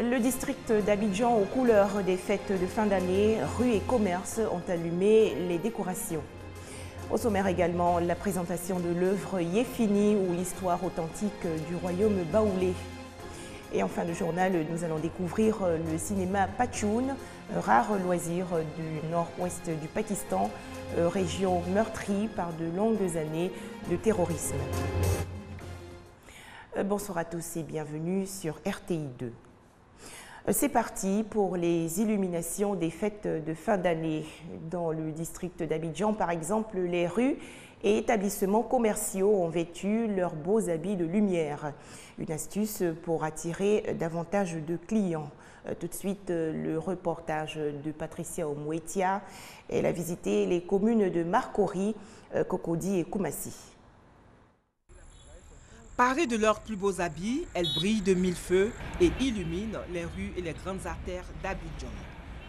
Le district d'Abidjan, aux couleurs des fêtes de fin d'année, rues et commerces ont allumé les décorations. Au sommaire également, la présentation de l'œuvre Yéfini ou l'histoire authentique du royaume baoulé. Et en fin de journal, nous allons découvrir le cinéma Pachoun, rare loisir du nord-ouest du Pakistan, région meurtrie par de longues années de terrorisme. Bonsoir à tous et bienvenue sur RTI 2. C'est parti pour les illuminations des fêtes de fin d'année. Dans le district d'Abidjan, par exemple, les rues et établissements commerciaux ont vêtu leurs beaux habits de lumière. Une astuce pour attirer davantage de clients. Tout de suite, le reportage de Patricia Omouetia. Elle a visité les communes de Marcory, Cocody et Koumassi. Parées de leurs plus beaux habits, elles brillent de mille feux et illuminent les rues et les grandes artères d'Abidjan.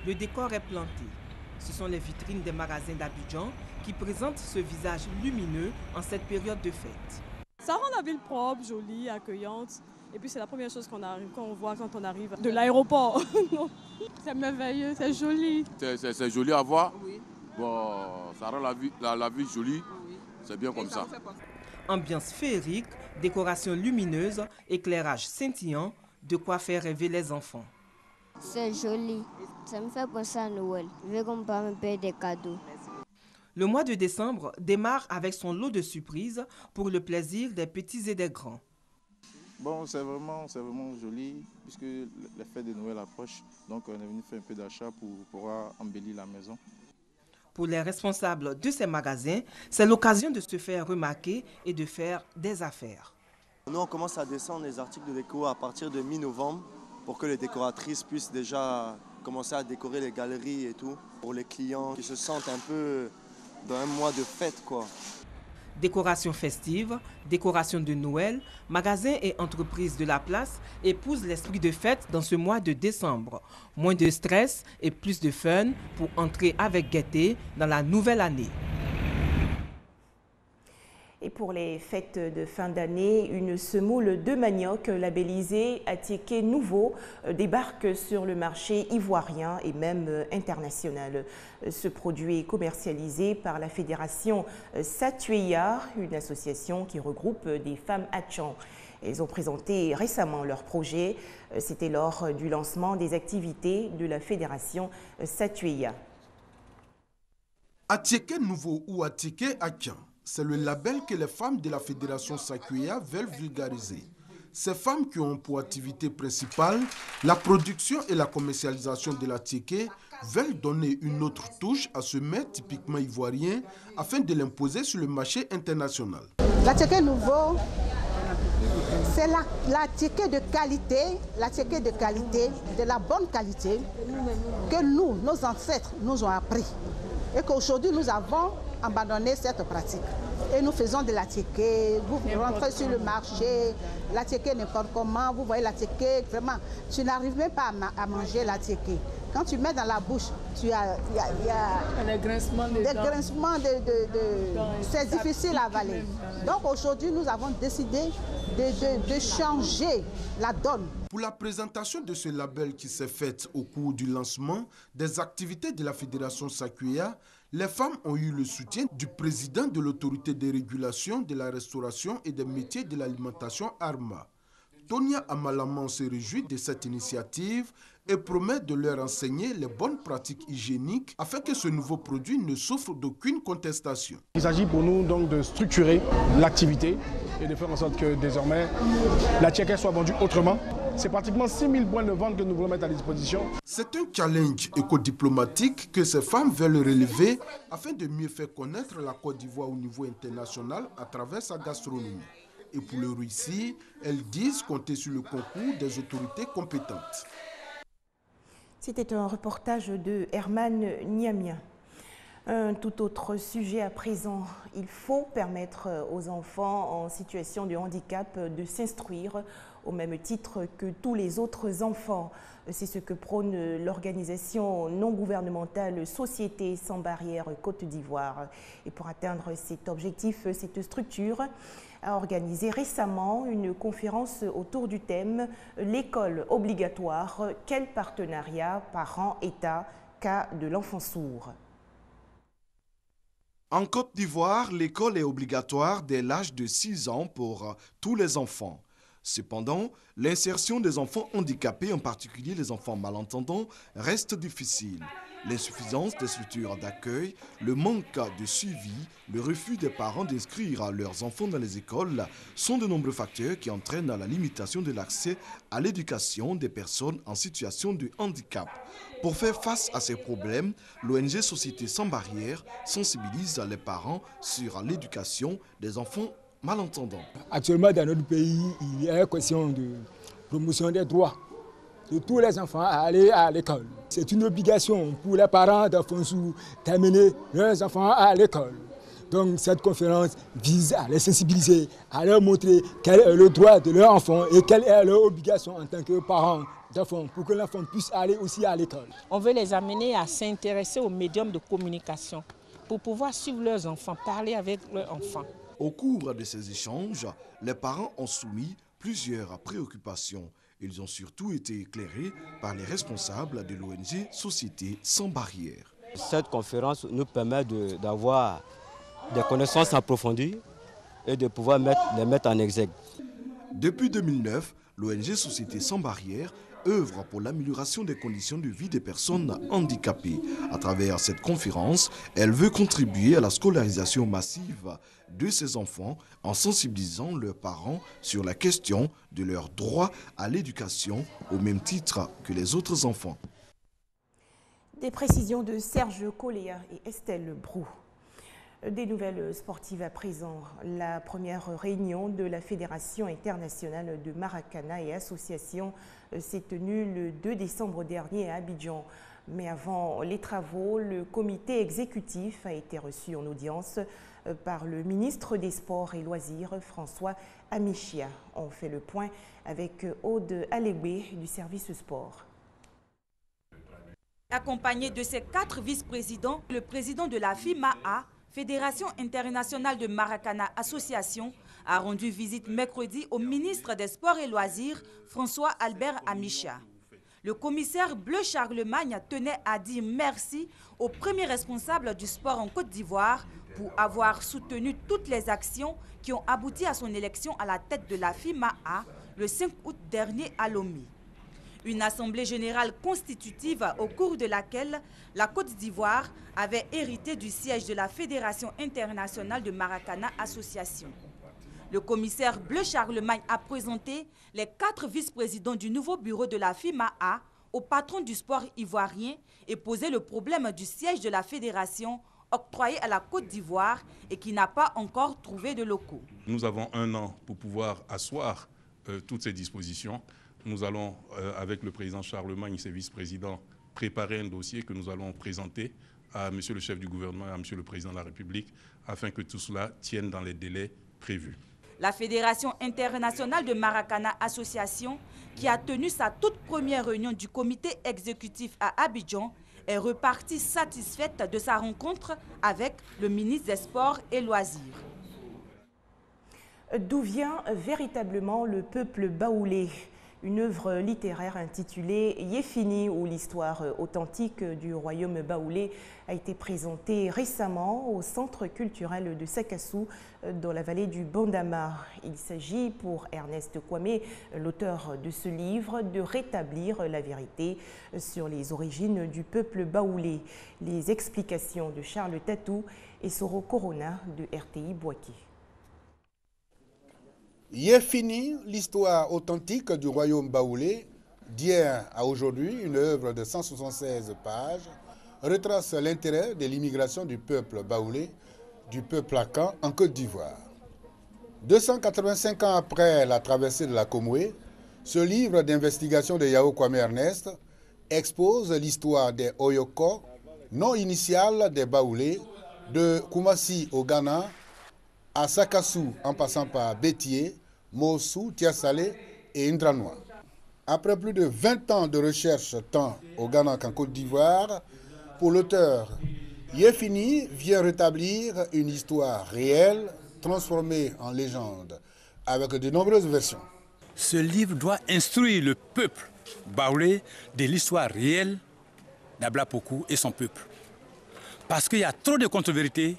Le décor est planté. Ce sont les vitrines des magasins d'Abidjan qui présentent ce visage lumineux en cette période de fête. Ça rend la ville propre, jolie, accueillante. Et puis c'est la première chose qu'on voit quand on arrive de l'aéroport. C'est merveilleux, c'est joli. C'est joli à voir. Oui. Bon, ça rend la vie jolie. Oui. C'est bien comme ça. Ambiance féerique, décoration lumineuse, éclairage scintillant, de quoi faire rêver les enfants. C'est joli. Ça me fait penser à Noël. Je veux qu'on me paye des cadeaux. Le mois de décembre démarre avec son lot de surprises pour le plaisir des petits et des grands. Bon, c'est vraiment joli puisque les fêtes de Noël approchent. Donc on est venu faire un peu d'achat pour pouvoir embellir la maison. Pour les responsables de ces magasins, c'est l'occasion de se faire remarquer et de faire des affaires. Nous, on commence à descendre les articles de déco à partir de mi-novembre pour que les décoratrices puissent déjà commencer à décorer les galeries et tout, pour les clients qui se sentent un peu dans un mois de fête, quoi. Décoration festive, décoration de Noël, magasins et entreprises de la place épousent l'esprit de fête dans ce mois de décembre. Moins de stress et plus de fun pour entrer avec gaieté dans la nouvelle année. Et pour les fêtes de fin d'année, une semoule de manioc labellisée Atiéké Nouveau débarque sur le marché ivoirien et même international. Ce produit est commercialisé par la fédération Satueya, une association qui regroupe des femmes Hatchan. Elles ont présenté récemment leur projet. C'était lors du lancement des activités de la fédération Satueya. Atiéké Nouveau ou Atiéké Hatchan. C'est le label que les femmes de la Fédération Satueya veulent vulgariser. Ces femmes qui ont pour activité principale la production et la commercialisation de l'atiéké veulent donner une autre touche à ce mets typiquement ivoirien afin de l'imposer sur le marché international. L'atiéké Nouveau, c'est l'atiéké de qualité, de la bonne qualité que nous, nos ancêtres, nous ont appris. Et qu'aujourd'hui, nous avons abandonné cette pratique. Et nous faisons de l'atiéké, vous rentrez sur le marché, l'atiéké n'importe comment, vous voyez l'atiéké, vraiment, tu n'arrives même pas à manger l'atiéké. Quand tu mets dans la bouche, il y a des grincements c'est difficile à avaler. Donc aujourd'hui, nous avons décidé de changer la donne. Pour la présentation de ce label qui s'est faite au cours du lancement des activités de la Fédération Satueya, les femmes ont eu le soutien du président de l'autorité de régulation de la restauration et des métiers de l'alimentation ARMA. Tonia Amalaman se réjouit de cette initiative et promet de leur enseigner les bonnes pratiques hygiéniques afin que ce nouveau produit ne souffre d'aucune contestation. Il s'agit pour nous donc de structurer l'activité et de faire en sorte que désormais l'atiéké soit vendue autrement. C'est pratiquement 6000 points de vente que nous voulons mettre à disposition. C'est un challenge éco-diplomatique que ces femmes veulent relever afin de mieux faire connaître la Côte d'Ivoire au niveau international à travers sa gastronomie. Et pour le réussir, elles disent compter sur le concours des autorités compétentes. C'était un reportage de Herman Niamien. Un tout autre sujet à présent. Il faut permettre aux enfants en situation de handicap de s'instruire au même titre que tous les autres enfants. C'est ce que prône l'organisation non gouvernementale Société sans barrières Côte d'Ivoire. Et pour atteindre cet objectif, cette structure a organisé récemment une conférence autour du thème « L'école obligatoire, quel partenariat parents-État, cas de l'enfant sourd ». En Côte d'Ivoire, l'école est obligatoire dès l'âge de 6 ans pour tous les enfants. Cependant, l'insertion des enfants handicapés, en particulier les enfants malentendants, reste difficile. L'insuffisance des structures d'accueil, le manque de suivi, le refus des parents d'inscrire leurs enfants dans les écoles sont de nombreux facteurs qui entraînent la limitation de l'accès à l'éducation des personnes en situation de handicap. Pour faire face à ces problèmes, l'ONG Société sans barrières sensibilise les parents sur l'éducation des enfants malentendants. Actuellement, dans notre pays, il y a une question de promotion des droits de tous les enfants à aller à l'école. C'est une obligation pour les parents d'enfants sourds d'amener leurs enfants à l'école. Donc cette conférence vise à les sensibiliser, à leur montrer quel est le droit de leur enfant et quelle est leur obligation en tant que parents d'enfants pour que l'enfant puisse aller aussi à l'école. On veut les amener à s'intéresser aux médiums de communication pour pouvoir suivre leurs enfants, parler avec leurs enfants. Au cours de ces échanges, les parents ont soumis plusieurs préoccupations. Ils ont surtout été éclairés par les responsables de l'ONG Société sans barrières. Cette conférence nous permet d'avoir des connaissances approfondies et de pouvoir les mettre en exergue. Depuis 2009, l'ONG Société sans barrières œuvre pour l'amélioration des conditions de vie des personnes handicapées. À travers cette conférence, elle veut contribuer à la scolarisation massive de ces enfants en sensibilisant leurs parents sur la question de leur droit à l'éducation au même titre que les autres enfants. Des précisions de Serge Coléa et Estelle Brou. Des nouvelles sportives à présent. La première réunion de la Fédération internationale de Maracana et associations s'est tenue le 2 décembre dernier à Abidjan. Mais avant les travaux, le comité exécutif a été reçu en audience par le ministre des Sports et Loisirs, François Amichia. On fait le point avec Aude Alébé du service sport. Accompagné de ses 4 vice-présidents, le président de la FIMAA, Fédération internationale de Maracana Association, a rendu visite mercredi au ministre des Sports et Loisirs, François Albert Amichia. Le commissaire Bleu Charlemagne tenait à dire merci au premier responsable du sport en Côte d'Ivoire pour avoir soutenu toutes les actions qui ont abouti à son élection à la tête de la FIMAA le 5 août dernier à Lomé. Une assemblée générale constitutive au cours de laquelle la Côte d'Ivoire avait hérité du siège de la Fédération internationale de Maracana Association. Le commissaire Bleu Charlemagne a présenté les 4 vice-présidents du nouveau bureau de la FIMAA au patron du sport ivoirien et posé le problème du siège de la fédération octroyé à la Côte d'Ivoire et qui n'a pas encore trouvé de locaux. Nous avons 1 an pour pouvoir asseoir toutes ces dispositions. Nous allons, avec le président Charlemagne et ses vice-présidents, préparer un dossier que nous allons présenter à monsieur le chef du gouvernement et à monsieur le président de la République afin que tout cela tienne dans les délais prévus. La Fédération internationale de Maracana Association, qui a tenu sa toute première réunion du comité exécutif à Abidjan, est repartie satisfaite de sa rencontre avec le ministre des Sports et Loisirs. D'où vient véritablement le peuple baoulé ? Une œuvre littéraire intitulée Yéfini, où l'histoire authentique du royaume baoulé a été présentée récemment au centre culturel de Sakassou, dans la vallée du Bandama. Il s'agit pour Ernest Kwame, l'auteur de ce livre, de rétablir la vérité sur les origines du peuple baoulé. Les explications de Charles Tatou et Soro Corona de RTI Boaké. Yéfini, l'histoire authentique du royaume baoulé, d'hier à aujourd'hui, une œuvre de 176 pages, retrace l'intérêt de l'immigration du peuple baoulé, du peuple akan en Côte d'Ivoire. 285 ans après la traversée de la Comoué, ce livre d'investigation de Yao Kwame Ernest expose l'histoire des Oyoko, nom initial des Baoulés, de Koumassi au Ghana, à Sakassou en passant par Bétié, Mossou, Tiasalé et Indranois. Après plus de 20 ans de recherche tant au Ghana qu'en Côte d'Ivoire, pour l'auteur, Yefini vient rétablir une histoire réelle, transformée en légende, avec de nombreuses versions. Ce livre doit instruire le peuple baoulé de l'histoire réelle d'Abla Pokou et son peuple. Parce qu'il y a trop de contre-vérités,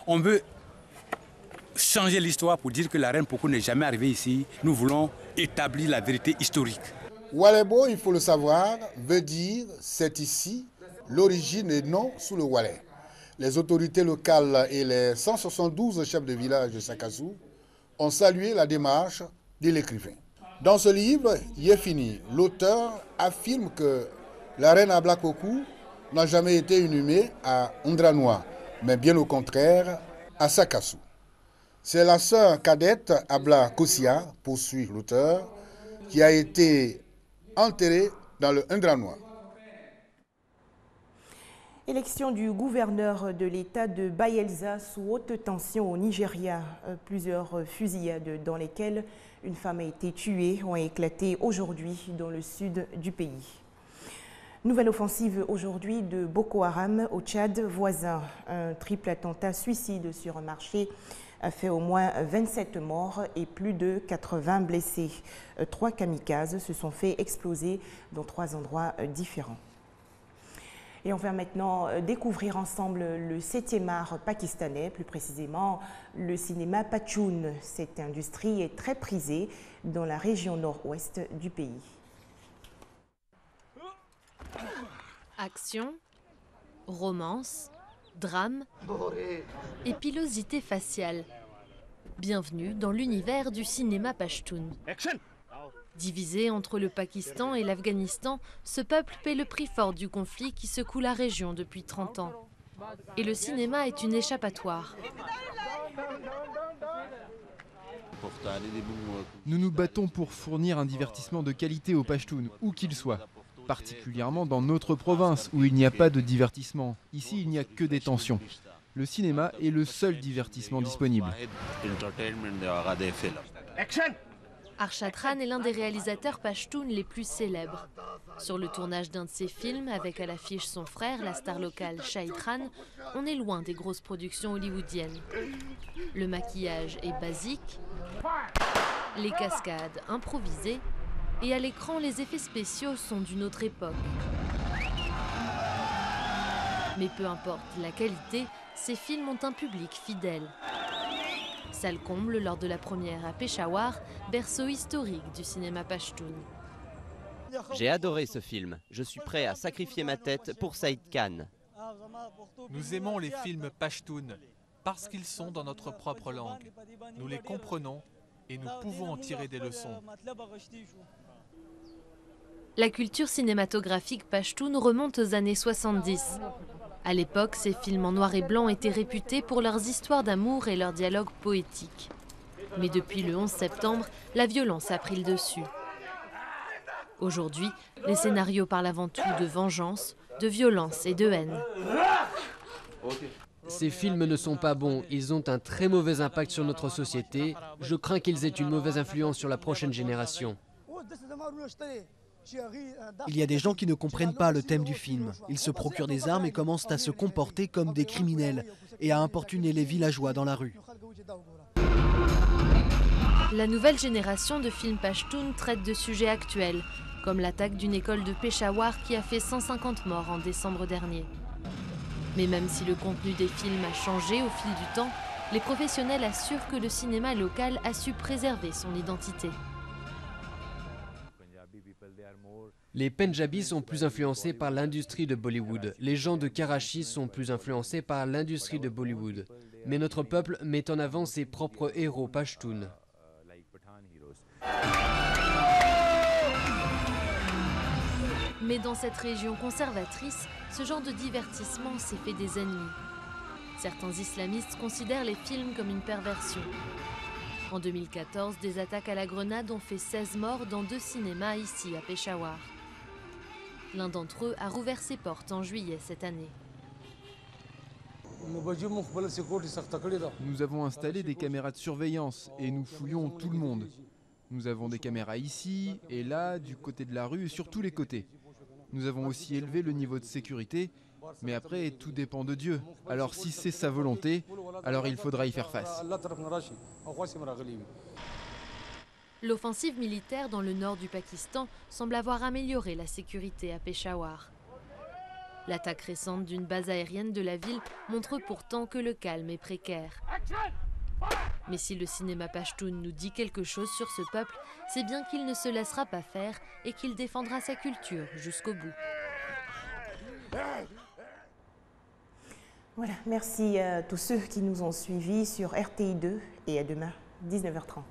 on veut changer l'histoire pour dire que la reine Pokou n'est jamais arrivée ici. Nous voulons établir la vérité historique. Walebo, il faut le savoir, veut dire c'est ici, l'origine est non sous le Walais. Les autorités locales et les 172 chefs de village de Sakassou ont salué la démarche de l'écrivain. Dans ce livre, Yefini, l'auteur affirme que la reine Abla Pokou n'a jamais été inhumée à Indranois, mais bien au contraire à Sakassou. C'est la sœur cadette Abla Kosia, poursuit l'auteur, qui a été enterrée dans le Indranois. Élection du gouverneur de l'État de Bayelsa sous haute tension au Nigeria. Plusieurs fusillades dans lesquelles une femme a été tuée ont éclaté aujourd'hui dans le sud du pays. Nouvelle offensive aujourd'hui de Boko Haram au Tchad voisin. Un triple attentat suicide sur un marché a fait au moins 27 morts et plus de 80 blessés. 3 kamikazes se sont fait exploser dans 3 endroits différents. Et on va maintenant découvrir ensemble le 7e art pakistanais, plus précisément le cinéma Pashtun. Cette industrie est très prisée dans la région nord-ouest du pays. Action, romance, drame et pilosité faciale. Bienvenue dans l'univers du cinéma Pashtun. Divisé entre le Pakistan et l'Afghanistan, ce peuple paie le prix fort du conflit qui secoue la région depuis 30 ans. Et le cinéma est une échappatoire. Nous nous battons pour fournir un divertissement de qualité aux Pashtuns, où qu'ils soient. Particulièrement dans notre province, où il n'y a pas de divertissement. Ici, il n'y a que des tensions. Le cinéma est le seul divertissement disponible. Arshad Khan est l'un des réalisateurs pashtuns les plus célèbres. Sur le tournage d'un de ses films, avec à l'affiche son frère, la star locale Shahid Khan, on est loin des grosses productions hollywoodiennes. Le maquillage est basique, les cascades improvisées, et à l'écran, les effets spéciaux sont d'une autre époque. Mais peu importe la qualité, ces films ont un public fidèle. Salle comble lors de la première à Peshawar, berceau historique du cinéma pashtun. J'ai adoré ce film. Je suis prêt à sacrifier ma tête pour Saïd Khan. Nous aimons les films pashtuns parce qu'ils sont dans notre propre langue. Nous les comprenons et nous pouvons en tirer des leçons. La culture cinématographique pashtun remonte aux années 70. À l'époque, ces films en noir et blanc étaient réputés pour leurs histoires d'amour et leurs dialogues poétiques. Mais depuis le 11 septembre, la violence a pris le dessus. Aujourd'hui, les scénarios parlent avant tout de vengeance, de violence et de haine. Ces films ne sont pas bons, ils ont un très mauvais impact sur notre société. Je crains qu'ils aient une mauvaise influence sur la prochaine génération. Il y a des gens qui ne comprennent pas le thème du film. Ils se procurent des armes et commencent à se comporter comme des criminels et à importuner les villageois dans la rue. La nouvelle génération de films pashtun traite de sujets actuels, comme l'attaque d'une école de Peshawar qui a fait 150 morts en décembre dernier. Mais même si le contenu des films a changé au fil du temps, les professionnels assurent que le cinéma local a su préserver son identité. Les Pendjabis sont plus influencés par l'industrie de Bollywood. Les gens de Karachi sont plus influencés par l'industrie de Bollywood. Mais notre peuple met en avant ses propres héros pashtuns. Mais dans cette région conservatrice, ce genre de divertissement s'est fait des ennemis. Certains islamistes considèrent les films comme une perversion. En 2014, des attaques à la grenade ont fait 16 morts dans 2 cinémas ici à Peshawar. L'un d'entre eux a rouvert ses portes en juillet cette année. Nous avons installé des caméras de surveillance et nous fouillons tout le monde. Nous avons des caméras ici et là, du côté de la rue et sur tous les côtés. Nous avons aussi élevé le niveau de sécurité, mais après, tout dépend de Dieu. Alors si c'est sa volonté, alors il faudra y faire face. L'offensive militaire dans le nord du Pakistan semble avoir amélioré la sécurité à Peshawar. L'attaque récente d'une base aérienne de la ville montre pourtant que le calme est précaire. Mais si le cinéma pachtoun nous dit quelque chose sur ce peuple, c'est bien qu'il ne se laissera pas faire et qu'il défendra sa culture jusqu'au bout. Voilà, merci à tous ceux qui nous ont suivis sur RTI2 et à demain, 19h30.